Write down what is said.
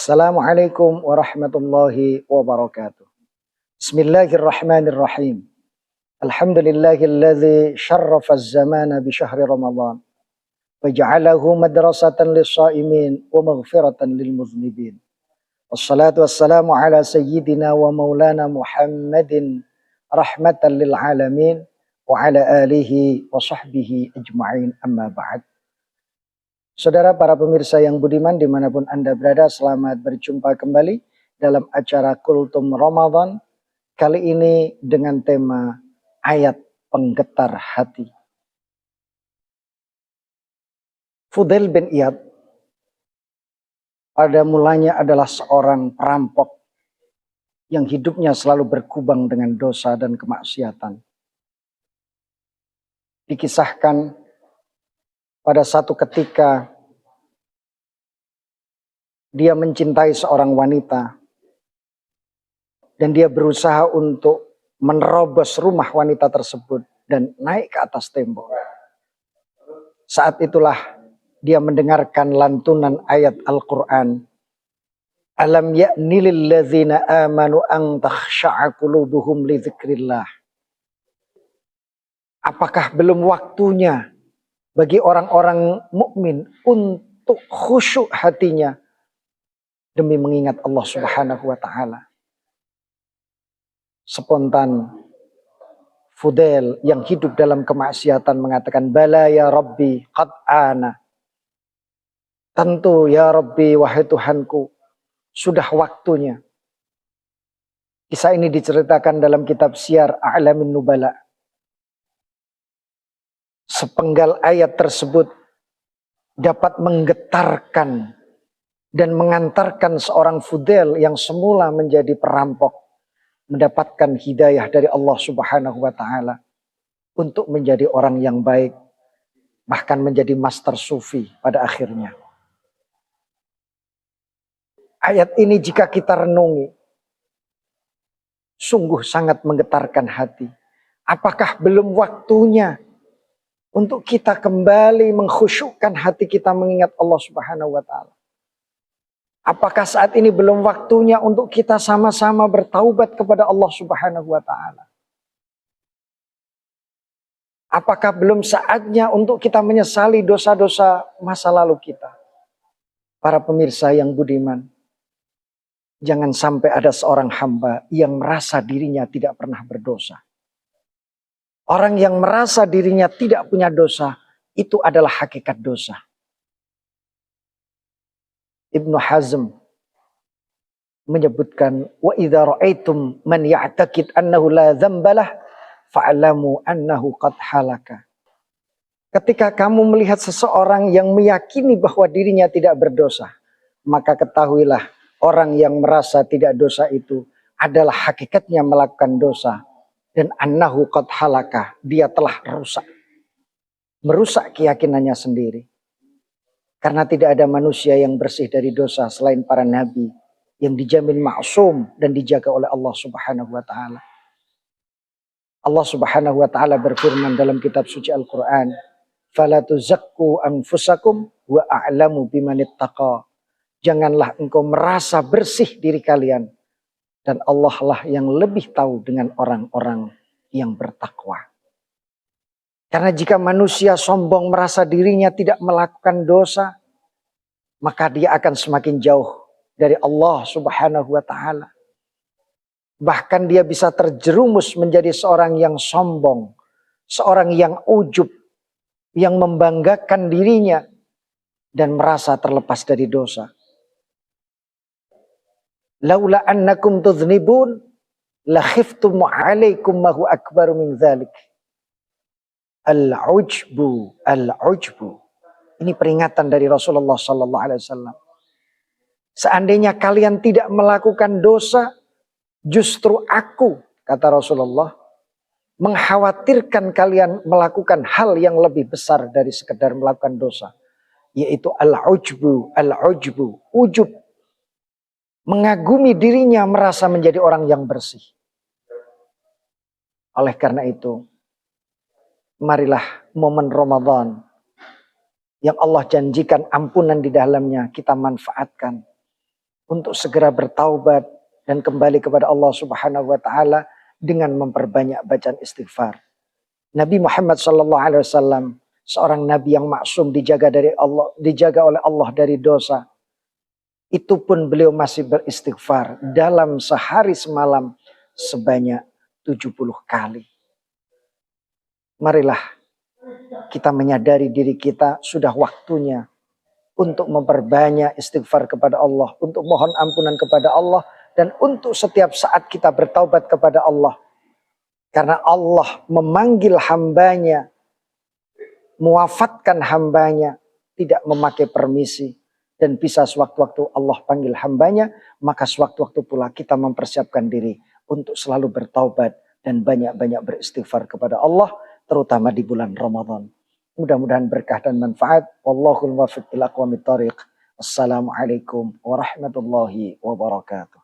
Assalamualaikum warahmatullahi wabarakatuh. Bismillahirrahmanirrahim. Alhamdulillahilladzi syarrafa az-zamana bi syahri Ramadan wa ja'alahu madrasatan lis-shaimin wa maghfiratan lil mudhnibin. Wassalatu wassalamu ala sayyidina wa maulana Muhammadin rahmatan lil alamin wa ala alihi wa sahbihi ajma'in, amma ba'd. Saudara para pemirsa yang budiman dimanapun Anda berada, selamat berjumpa kembali dalam acara Kultum Ramadan. Kali ini dengan tema ayat penggetar hati. Fudail bin Iyad pada mulanya adalah seorang perampok yang hidupnya selalu berkubang dengan dosa dan kemaksiatan. Dikisahkan pada satu ketika dia mencintai seorang wanita dan dia berusaha untuk menerobos rumah wanita tersebut dan naik ke atas tembok. Saat itulah dia mendengarkan lantunan ayat Al-Quran. Alam ya'ni lilladzina amanu an takhsha'a qulubuhum li dzikrillah. Apakah belum waktunya bagi orang-orang mukmin untuk khusyuk hatinya demi mengingat Allah Subhanahu wa taala? Spontan Fudail yang hidup dalam kemaksiatan mengatakan, bala ya Rabbi qad ana. Tentu ya Rabbi, wahai Tuhanku, sudah waktunya. Kisah ini diceritakan dalam kitab Syiar A'lamin Nubala. Sepenggal ayat tersebut dapat menggetarkan dan mengantarkan seorang Fudail yang semula menjadi perampok mendapatkan hidayah dari Allah Subhanahu wa taala untuk menjadi orang yang baik, bahkan menjadi master sufi pada akhirnya. Ayat ini jika kita renungi sungguh sangat menggetarkan hati. Apakah belum waktunya untuk kita kembali mengkhusyukkan hati kita mengingat Allah Subhanahu wa taala? Apakah saat ini belum waktunya untuk kita sama-sama bertaubat kepada Allah Subhanahu wa taala? Apakah belum saatnya untuk kita menyesali dosa-dosa masa lalu kita? Para pemirsa yang budiman, jangan sampai ada seorang hamba yang merasa dirinya tidak pernah berdosa. Orang yang merasa dirinya tidak punya dosa, itu adalah hakikat dosa. Ibnu Hazm menyebutkan, wa idza ra'aitum man ya'taqid annahu la dzambalah fa'lamu annahu qad halaka. Ketika kamu melihat seseorang yang meyakini bahwa dirinya tidak berdosa, maka ketahuilah orang yang merasa tidak dosa itu adalah hakikatnya melakukan dosa, dan annahu qad halaka, dia telah rusak. Merusak keyakinannya sendiri. Karena tidak ada manusia yang bersih dari dosa selain para nabi yang dijamin ma'sum dan dijaga oleh Allah Subhanahu wa taala. Allah Subhanahu wa taala berfirman dalam kitab suci Al-Qur'an, "Fala tuzakku anfusakum wa a'lamu bimanittaqa." Janganlah engkau merasa bersih diri kalian, dan Allah lah yang lebih tahu dengan orang-orang yang bertakwa. Karena jika manusia sombong merasa dirinya tidak melakukan dosa, maka dia akan semakin jauh dari Allah Subhanahu wa taala. Bahkan dia bisa terjerumus menjadi seorang yang sombong, seorang yang ujub, yang membanggakan dirinya dan merasa terlepas dari dosa. Laula annakum tudznibun la khiftum 'alaikum ma huwa akbaru min dzalik. Al-ujbu, al-ujbu. Ini peringatan dari Rasulullah sallallahu alaihi wasallam. Seandainya kalian tidak melakukan dosa, justru aku, kata Rasulullah, mengkhawatirkan kalian melakukan hal yang lebih besar dari sekedar melakukan dosa, yaitu al-ujbu, al-ujbu, ujub. Mengagumi dirinya, merasa menjadi orang yang bersih. Oleh karena itu, marilah momen Ramadan yang Allah janjikan ampunan di dalamnya kita manfaatkan untuk segera bertaubat dan kembali kepada Allah Subhanahu wa taala dengan memperbanyak bacaan istighfar. Nabi Muhammad sallallahu alaihi wasallam seorang nabi yang maksum, dijaga oleh Allah dari dosa. Itu pun beliau masih beristighfar dalam sehari semalam sebanyak 70 kali. Marilah kita menyadari diri kita sudah waktunya untuk memperbanyak istighfar kepada Allah, untuk mohon ampunan kepada Allah, dan untuk setiap saat kita bertaubat kepada Allah. Karena Allah memanggil hambanya, mewafatkan hambanya, tidak memakai permisi. Dan bisa sewaktu-waktu Allah panggil hambanya, maka sewaktu-waktu pula kita mempersiapkan diri untuk selalu bertaubat dan banyak-banyak beristighfar kepada Allah, terutama di bulan Ramadan. Mudah-mudahan berkah dan manfaat. Wallahul muwaffiq ila aqwamit thoriq. Assalamualaikum warahmatullahi wabarakatuh.